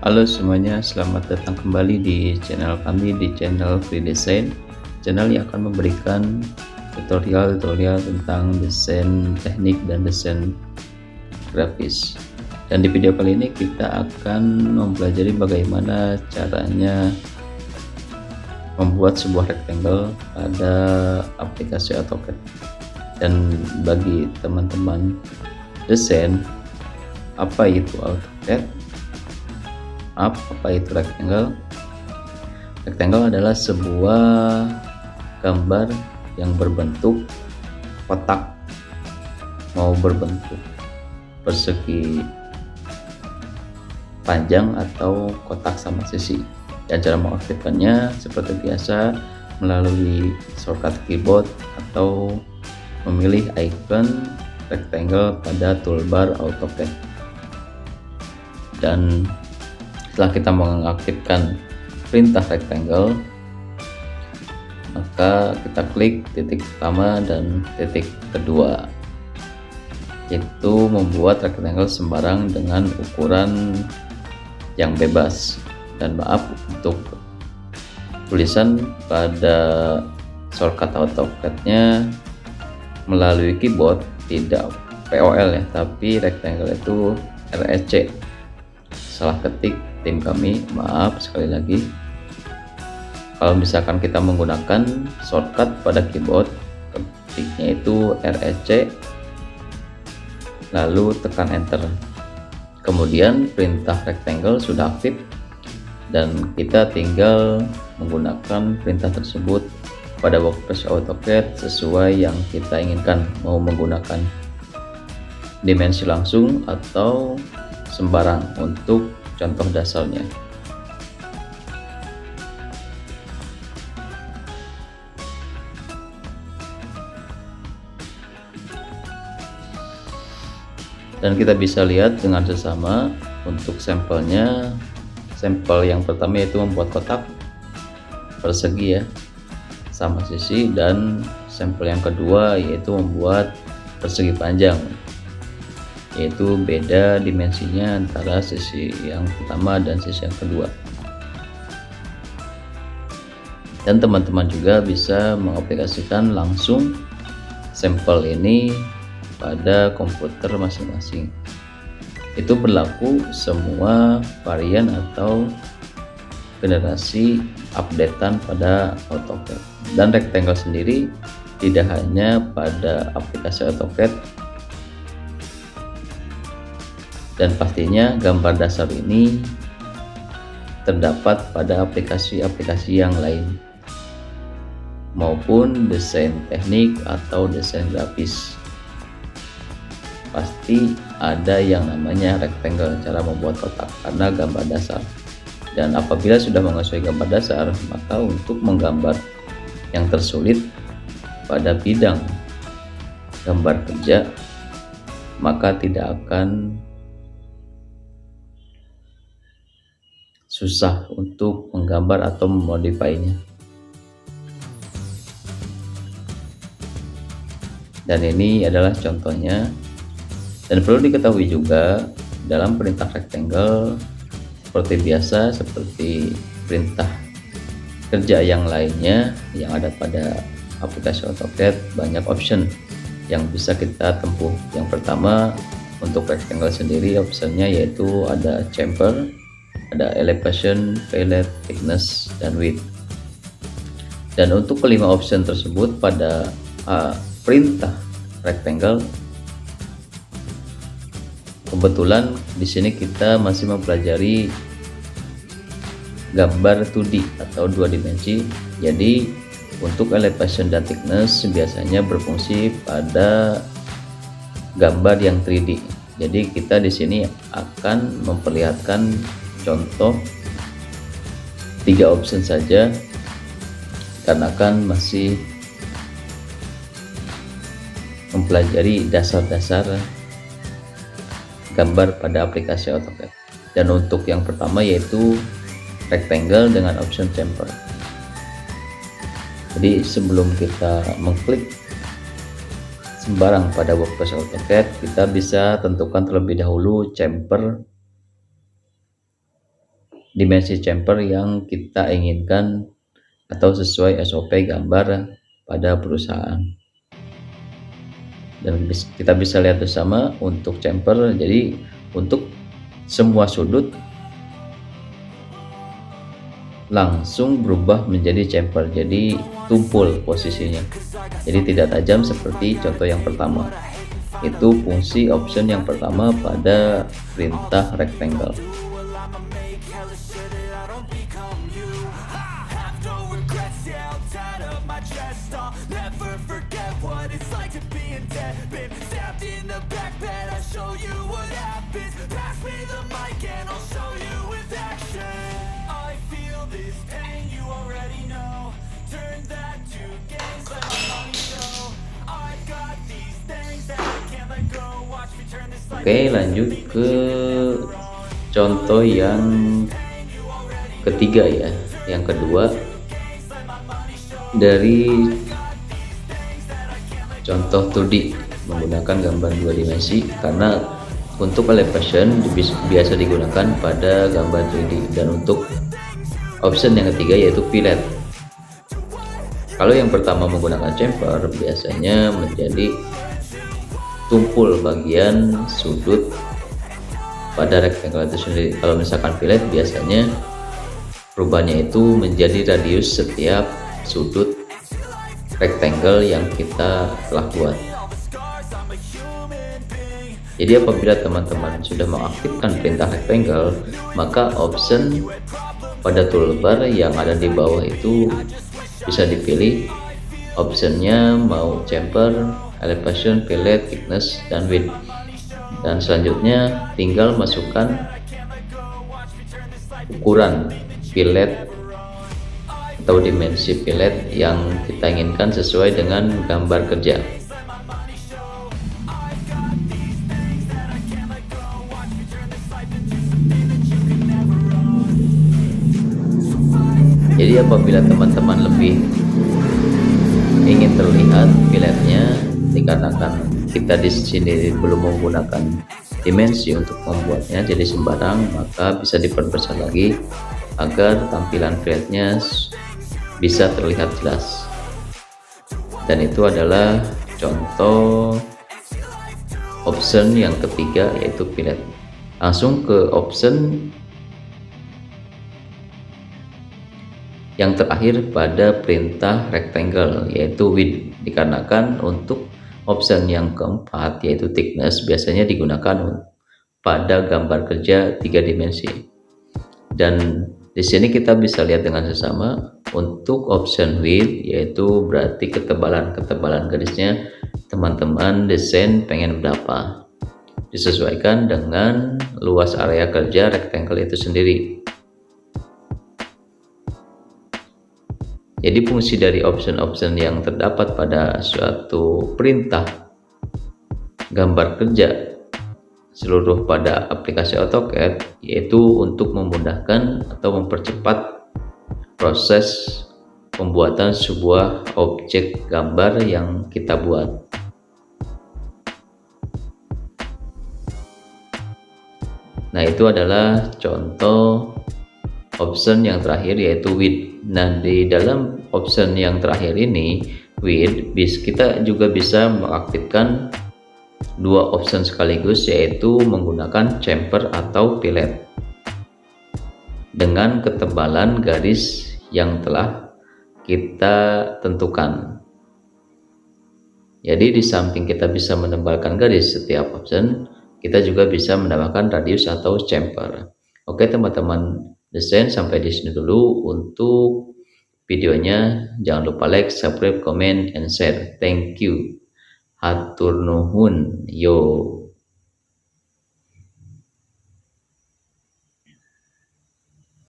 Halo semuanya, selamat datang kembali di channel kami, di channel Free Design, channel yang akan memberikan tutorial-tutorial tentang desain teknik dan desain grafis. Dan di video kali ini kita akan mempelajari bagaimana caranya membuat sebuah rectangle pada aplikasi AutoCAD. Dan bagi teman-teman desain, apa itu AutoCAD? Apa itu rectangle? Rectangle adalah sebuah gambar yang berbentuk kotak, mau berbentuk persegi panjang atau kotak sama sisi. Dan cara mengaktifkannya seperti biasa melalui shortcut keyboard atau memilih icon rectangle pada toolbar AutoCAD. Dan setelah kita mengaktifkan perintah rectangle, maka kita klik titik pertama dan titik kedua, itu membuat rectangle sembarang dengan ukuran yang bebas. Dan maaf untuk tulisan pada shortcut AutoCAD-nya melalui keyboard tidak POL ya, tapi rectangle itu REC. Salah ketik tim kami, maaf sekali lagi. Kalau misalkan kita menggunakan shortcut pada keyboard, ketiknya itu REC lalu tekan enter, kemudian perintah rectangle sudah aktif dan kita tinggal menggunakan perintah tersebut pada workspace AutoCAD sesuai yang kita inginkan, mau menggunakan dimensi langsung atau sembarang untuk contoh dasarnya. Dan kita bisa lihat dengan sesama untuk sampelnya. Sampel yang pertama yaitu membuat kotak persegi ya sama sisi, dan sampel yang kedua yaitu membuat persegi panjang, yaitu beda dimensinya antara sisi yang pertama dan sisi yang kedua. Dan teman-teman juga bisa mengaplikasikan langsung sampel ini pada komputer masing-masing. Itu berlaku semua varian atau generasi updatean pada AutoCAD. Dan rectangle sendiri tidak hanya pada aplikasi AutoCAD, dan pastinya gambar dasar ini terdapat pada aplikasi-aplikasi yang lain maupun desain teknik atau desain grafis. Pasti ada yang namanya rectangle, cara membuat kotak, karena gambar dasar. Dan apabila sudah menguasai gambar dasar, maka untuk menggambar yang tersulit pada bidang gambar kerja, maka tidak akan susah untuk menggambar atau memodifinya. Dan ini adalah contohnya. Dan perlu diketahui juga dalam perintah rectangle seperti biasa, seperti perintah kerja yang lainnya yang ada pada aplikasi AutoCAD, banyak option yang bisa kita tempuh. Yang pertama, untuk rectangle sendiri optionnya yaitu ada chamfer, ada elevation, fillet, thickness, dan width. Dan untuk kelima option tersebut pada perintah rectangle, kebetulan di sini kita masih mempelajari gambar 2D atau dua dimensi. Jadi untuk elevation dan thickness biasanya berfungsi pada gambar yang 3D. Jadi kita di sini akan memperlihatkan contoh 3 option saja, karena kan masih mempelajari dasar-dasar gambar pada aplikasi AutoCAD. Dan untuk yang pertama yaitu rectangle dengan option chamfer. Jadi sebelum kita mengklik sembarang pada workspace AutoCAD, kita bisa tentukan terlebih dahulu chamfer dimensi chamber yang kita inginkan atau sesuai SOP gambar pada perusahaan. Dan kita bisa lihat bersama untuk chamber, jadi untuk semua sudut langsung berubah menjadi chamber, jadi tumpul posisinya, jadi tidak tajam seperti contoh yang pertama. Itu fungsi option yang pertama pada perintah rectangle. Oke, lanjut ke contoh yang ketiga ya. Yang kedua dari contoh 2D menggunakan gambar 2 dimensi, karena untuk elevation biasa digunakan pada gambar 3D. Dan untuk option yang ketiga yaitu fillet. Kalau yang pertama menggunakan chamfer biasanya menjadi tumpul bagian sudut pada rectangle itu sendiri. Kalau misalkan fillet biasanya perubahannya itu menjadi radius setiap sudut rectangle yang kita telah buat. Jadi apabila teman-teman sudah mengaktifkan perintah rectangle, maka option pada toolbar yang ada di bawah itu bisa dipilih optionnya mau chamfer, elevation, fillet, thickness, dan width. Dan selanjutnya tinggal masukkan ukuran fillet atau dimensi fillet yang kita inginkan sesuai dengan gambar kerja. Jadi apabila teman-teman lebih ingin terlihat filletnya, dikarenakan kita di sini belum menggunakan dimensi untuk membuatnya jadi sembarang, maka bisa diperbesar lagi agar tampilan filletnya bisa terlihat jelas. Dan itu adalah contoh option yang ketiga yaitu fillet. Langsung ke option yang terakhir pada perintah rectangle yaitu width, dikarenakan untuk option yang keempat yaitu thickness biasanya digunakan pada gambar kerja 3 dimensi. Dan di sini kita bisa lihat dengan sesama untuk option width yaitu berarti ketebalan garisnya teman-teman desain pengen berapa, disesuaikan dengan luas area kerja rectangle itu sendiri. Jadi fungsi dari option-option yang terdapat pada suatu perintah gambar kerja seluruh pada aplikasi AutoCAD yaitu untuk memudahkan atau mempercepat proses pembuatan sebuah objek gambar yang kita buat. Nah, itu adalah contoh option yang terakhir yaitu width. Nah, di dalam option yang terakhir ini width, kita juga bisa mengaktifkan dua option sekaligus yaitu menggunakan chamfer atau fillet dengan ketebalan garis yang telah kita tentukan. Jadi di samping kita bisa menebalkan garis setiap option, kita juga bisa menambahkan radius atau chamfer. Oke teman-teman desain, sampai di sini dulu untuk videonya. Jangan lupa like, subscribe, comment, and share. Thank you. Hatur nuhun. Yo.